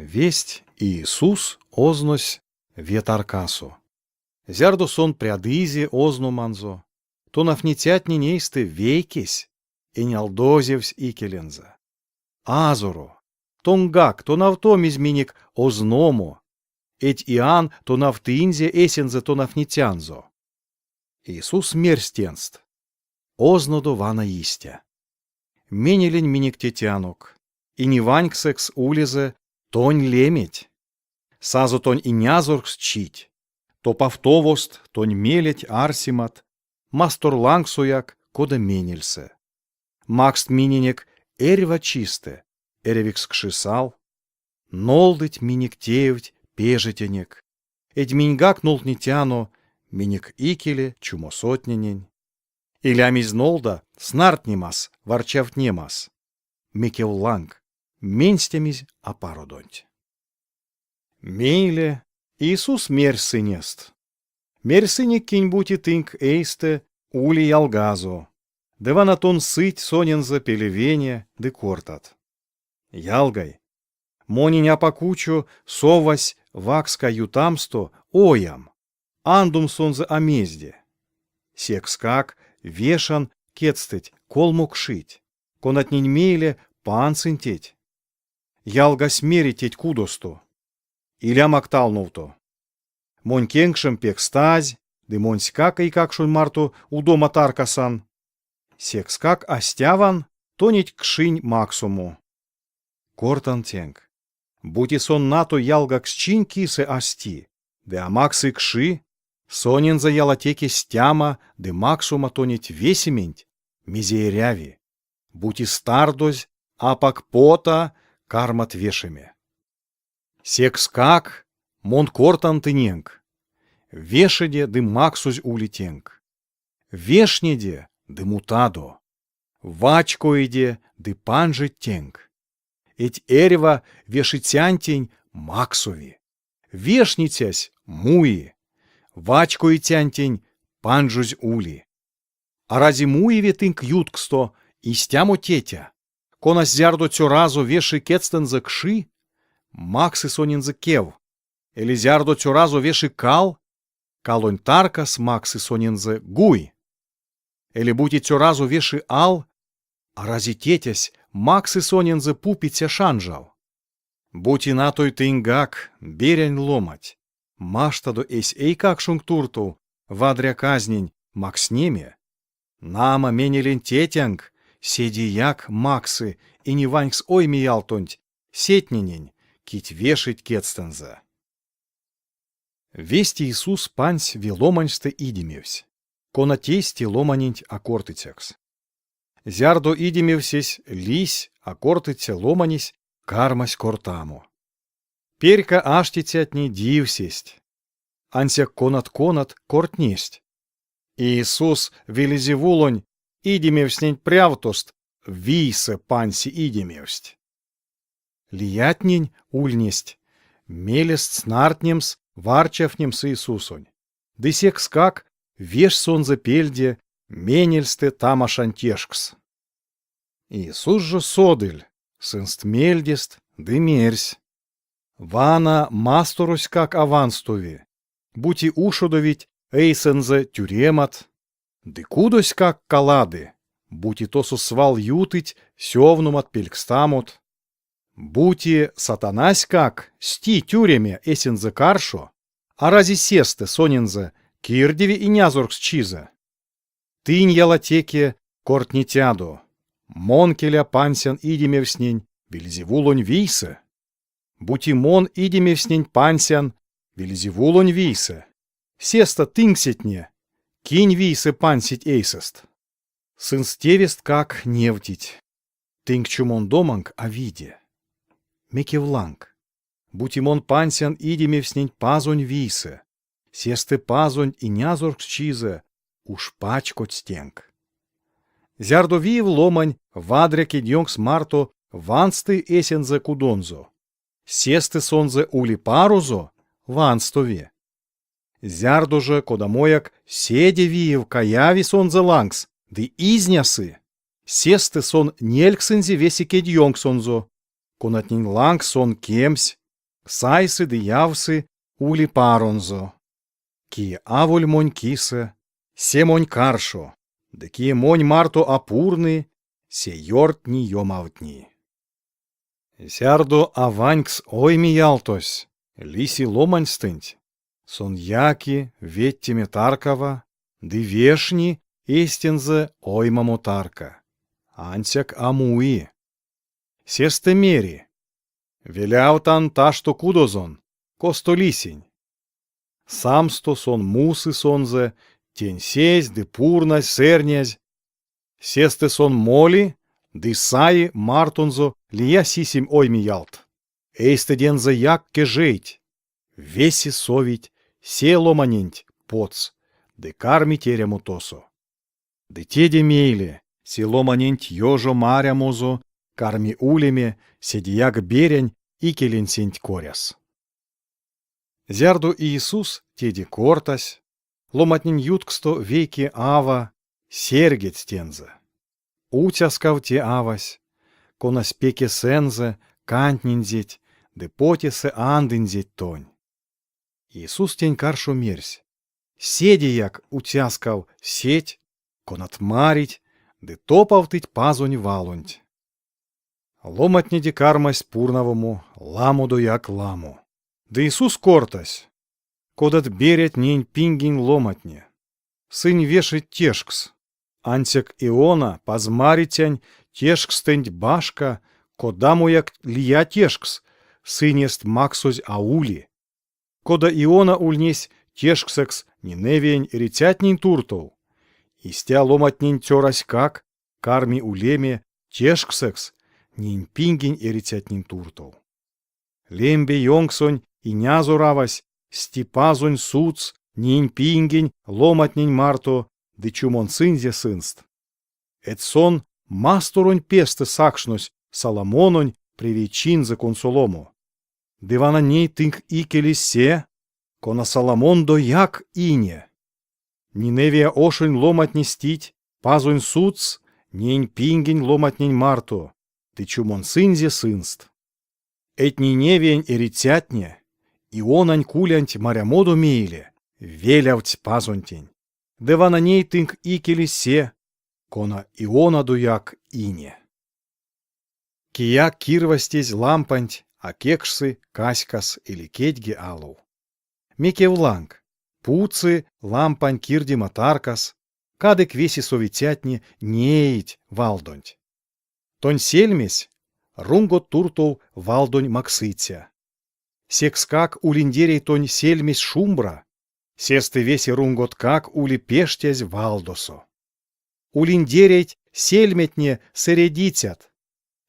Весть Иисус ознось ветаркасу. Зярдо сон прядызе озну манзо, то нафнитятни нейсты вейкесь, и нялдозевсь икеленза. Азору, тонгак, то навтом изминик озному, эть Иоанн то навтынзе эсензе то нафнитянзо. Иисус мерстенст, ознодо вана истя. Менелень миник тетянок, и не ваньксекс улезе, тонь леметь. Сазу тонь и нязоркс чить, то павтовост, тонь мелеть арсимат, мастор лангсуяк, кода менельсе. Макст мининек эрва чисте, эревикс кшисал, нолдыть миник теевть пежетенек, эдь миньгак нолтнитяно, миник икеле чумосотненень. Илямиз нолда снартнимас, ворчавтнемас, мекев ланг, менстямиз апародонть. Мейле Иисус мерсынест. Мерсынек кинь-бути тынк эйсте ули ялгазо, деванатон сыть соненза пелевене де кортат. Ялгай, мониня покучу совась вакска ютамсто оям, андум сонза амезде. Секскак вешан кецтыть, колмук шить, конатнень мейле панцинтеть. Ялга смеритеть кудосто. Иля макталнувто. Монь кенгшем пекстазь, де моньскак и какшун марту удома таркасан. Секскак астяван, тонить кшинь максуму. Кортан тенг. Бути сон нато ялга ксчинь кисе асти, де амаксы кши, сонен за ялатеки стяма, де максума тонить весементь, мизееряви. Бути стардозь, апак пота, кармат вешеме. Секскак, мон кортан тыненг. Вешеде ды максузь улитенг. Вешнеде ды мутадо. Вачкоиде ды панжи тенг. Эть эрева вешитянтень максуви. Вешницясь муи. Вачкоитянтень панжузь ули. А рази муеве тынк ютксто и стямо тетя. Конас зярдо цюразу веши кецтенза кши, максы соненза кев. Элизярдо цюразу веши кал, калонь таркас максы соненза гуй. Или бути цюразу веши ал, а рази тетясь максы соненза пупиця шанжал. Бути на той тынгак, берянь ломать. Маштадо эсь эйкак шунктурту, вадря казнень, макснеме. Нама менелень тетянг, седияк максы, и не ванькс ой миялтонть, сетненень, кить вешить кецтенза. Вести Иисус пансь веломаньсте идимевсь, кона тести ломаненть акортыцякс. Зярдо идимевсесь лись, акортыця ломанись, кармась кортаму. Перька аштицятни дивсесть, ансяк конат кортнесть. Иисус велизевулонь идимевснень прявтост, висе панси идимевсть. Лиятнень ульнесть, мелест снартнемс, варчавнемс Иисусонь. Дысек скак, веш сонзе пельде, менельсте тамашантешкс. Иисус же содыль, сынст мельдест, дымерсь. Вана масторусь как аванстуви, бути ушудовить эйсензе тюремат. Дыкудось как калады, бути тосу свал ютыть, севнумат пелькстамут. Бути сатанась как, сти тюреме эсензе каршо, а рази сесте сонензе, кирдеви и нязоркс чиза. Тынь ялатеке кортнитяду, монкеля пансян идимевснень, вельзевулонь вийсе. Бути мон идимевснень пансян, вельзевулонь вийсе. Сеста тынксетне, кинь вийсе пансить эйсест. Сын стевест как невтить, тынк чумон доманг а виде. Мекевланг, бутимон пансян идимевснень пазонь вийсе. Сесты пазонь и нязоркс чизе, уж пачкоть стенг. Зярдо виев ломань, вадряки дьонкс марто, вансты эсензе кудонзо. Сесты сонзе ули парузо, ванстове. Зярдо же кодамояк седе виев каяви сонзе лангс, ды изнясы. Сесты сон нельксензе весике дьонксонзо. Конатнин лангс сон кемсь, сайсы ды явсы ули паронзо. Ки аволь монь киса, се монь каршо, да ки монь марто апурны, се йортни йомавтни. Зярдо аванькс ойми ялтось, лиси ломаньстынть, сон яки веттиме таркава, ды вешни эстензе оймамо тарка, ансяк амуи. Сесте мери, веляутан ташто кудозон, косто лисень. Самсто сон мусы сонзе, тень сесь, ды пурнась, сернязь. Сесте сон моли, ды саи мартунзо лия сисим ойми ялт. Эйсте дензе якке жейть, веси совить, се ломаненть поц, ды карми терему тосо. Ды теде мейле, се ломаненть ёжо марямозо, карми улеме, седияк берень и келенсенть коряс. Зярду Иисус теди кортась, ломатнин ютксто вейки ава, сергеть тензе. Утяскав те авась, конас пеке сензе, кантнинзеть, де потесе андынзеть тонь. Иисус тень каршу мерсь, седияк утяскав сеть, конат марить, де топав тыть пазонь валунть. Ломатниди кармась пурнавому, ламу дояк ламу. Да Иисус кортась, кодат берет нень пингень ломатне. Сынь вешать тешкс, ансяк Иона пазмаритянь тешкстэнть башка, кодаму як лия тешкс, сынест максозь аули. Кода Иона ульнесь тешксекс ниневень ритятнень туртов. Истя ломатнень тёрась как, карми улеме тешксекс, нень пингень ритятнень туртов. Лембе йонгсонь и нязуравась, степазонь суц, нинь пингень, ломатнень марто, ды чумон сынзе сынст. Эдсон масторонь песте сакшнось, Соломононь привечин за консолому. Дивана ней тынк икели се, кона Соломон до як ине. Ниневия ошень ломатни стить, пазонь суц, нень пингень ломатнень марто, ды чумон сынзе сынст. Этни невень эритятне, ионань кулянть марямоду мейле, велявть пазонтень. Дева на ней тынк икели се, кона иона дуяк ине. Кия кирвастезь лампанть, а кекшсы, каськас или кетьги алу. Мекевланг, пуцы, лампань кирди матаркас, кадык веси совитятне неить валдонть. Тонь сельмесь, рунго туртов валдонь максыця. Секскак улиндерей тонь сельмесь шумбра, сесты веси рунгот как ули пештязь валдосо. Улиндереть сельметне середитят,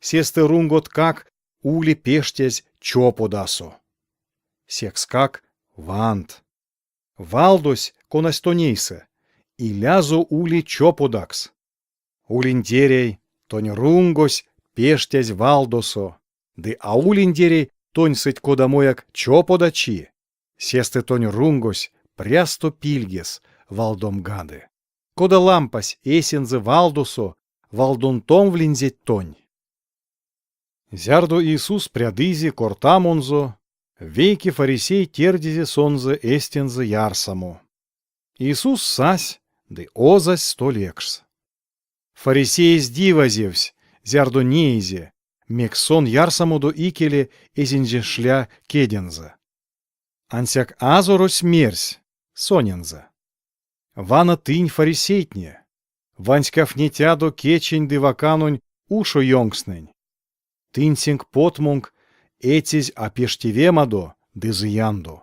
сесты рунгот как ули пештязь чоподасо. Секскак вант. Валдось конастонейсе, и лязо ули чоподакс. Улиндерей тонь рунгось пештязь валдосо, ды аулиндерей тонь сыть кодамояк чоподачи, сесты тонь рунгось прясто пильгес валдом гады. Кода лампась эсензе валдосо, валдон том влинзеть тонь. Зярдо Иисус прядызи кортамонзо, вейки фарисей тердизе сонзе эстензе ярсамо. Иисус сась, ды озась столекшс. Фарисеи сдивазевсь, зярдо неизе, мексон ярсамо до икеле эзинзе шля кеденза. Ансяк азорось мерсь, соненза. Вана тынь фарисейтне, ванськав нетядо кечень дываканонь ушо йонгснень. Тынсинг потмунг, этизь апештевемадо дызыяндо.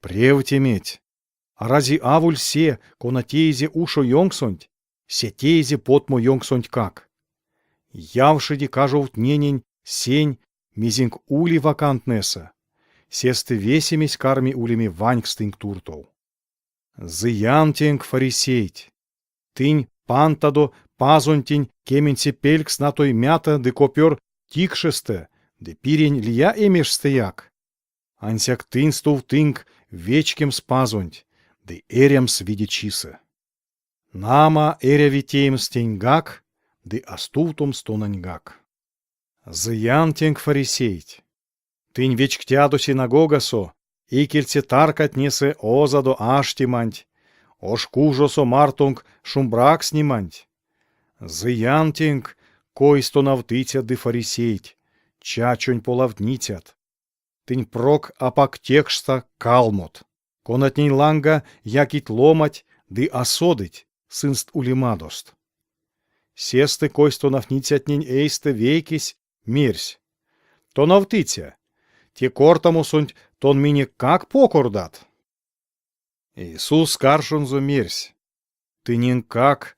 Превтеметь, а рази авуль се, конатейзе ушо йонгсонть, сетейзе потмо йонгсонть как. Явшиди кажовт ненень сень, мизинг ули вакантнеса, сесты весемесь карми улими ванькстынг туртов. Зыянтенг фарисейть, тынь пантадо пазонтень кеменсе пелькс на той мята де копер тикшесте, де пирень лия эмешстеяк. Ансяк тынстов тынг вечкем спазонть, де эрямс видичисе. Нама эря витеем стеньгак, де астутом стонаньгак. Зыянтенг фарисейть, Тынь вечктя до синагогасо, икельце таркатнесе озадо аштиманть, ошкужосо мартонг шумбрак сниманть. Зыянтинг, койсто навтыця ды фарисейть, чачонь полавтницят. Тынь прок апак текста калмот. Конатнень ланга якит ломать, ды осодыть, сынст улимадост. Сесты койсто навтницятнень эйсте вейкись, мерсь. То навтыця, те кортамусонть тон мине как покордат. Иисус каршонзо мерсь. Тынень как,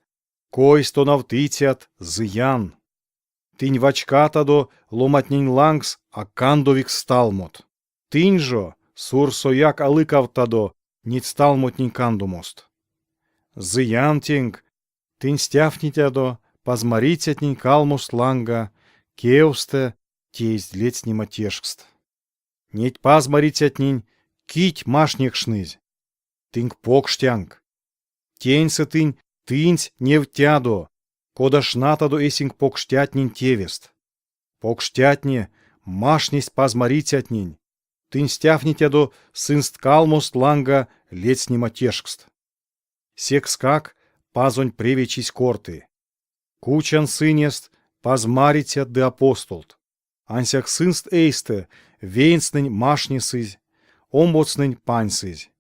койсто навтыцят зыян. Тынь вачкатадо ломатнень лангс а кандовик сталмот. Тынь жо сурсояк алыкавтадо нит сталмотнень кандумост. Зыянтинг, тынь стяфнитядо пазмарицятнень калмост ланга, кеусте тесть лецнима тешкст. Неть пазмарицятнень кить машнекшнызь. Тынь покштянг. Теньсе тыньсь невтядо, кода шнатадо эсинг покштятнень тевест. Покштятне машнесть пазмарицятнень. Тынь стяфнитядо сынст калмост ланга лецнима тешкст. Секскак пазонь превечись корты. Кучан сынест пазмарицят де апостолт. Ансяк сынст эйсте вейнснень машнесызь, омбоцнень паньсызь.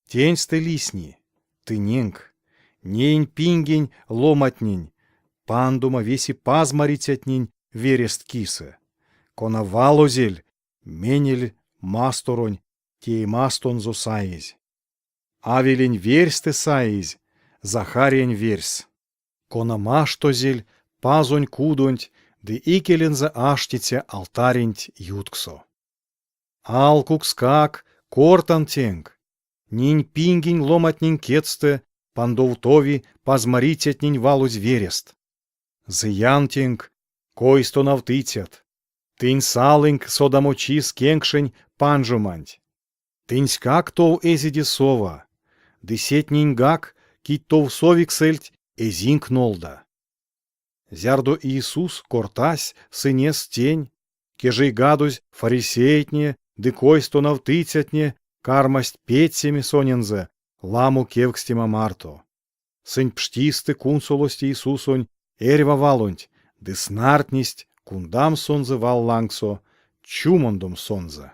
Теньсте лисни, тыненг, нень пингень ломатнень, пандума веси пазмарицятнень верест кисе. Кона валозель, менель масторонь, тей мастонзо саизь. Авелень версте саизь, Захарень верс. Кона маштозель, пазонь кудонть, де икелензе аштице алтаренть ютксо. Алкукскак, кортантенг, нинь пингень ломатнень кетсте, пандовтови пазмарицятнень валузь верест. Зыянтенг, койсто навтыцят. Тынь салынг содамочис кенгшень панжуманть. Тыньсь как тов эзиди сова, десетнень гак кит тов совиксельть эзинг нолда. Зярдо Иисус кортась сынес тень, кежей гадузь фарисейтне, ды койсто навтыцятне, кармасть петсеми сонензе, ламу кевкстима марто. Сынь пштисты кунсолости Иисусонь, эрва валонть, ды снартнисть кундам сонзе вал лангсо, чумондом сонзе.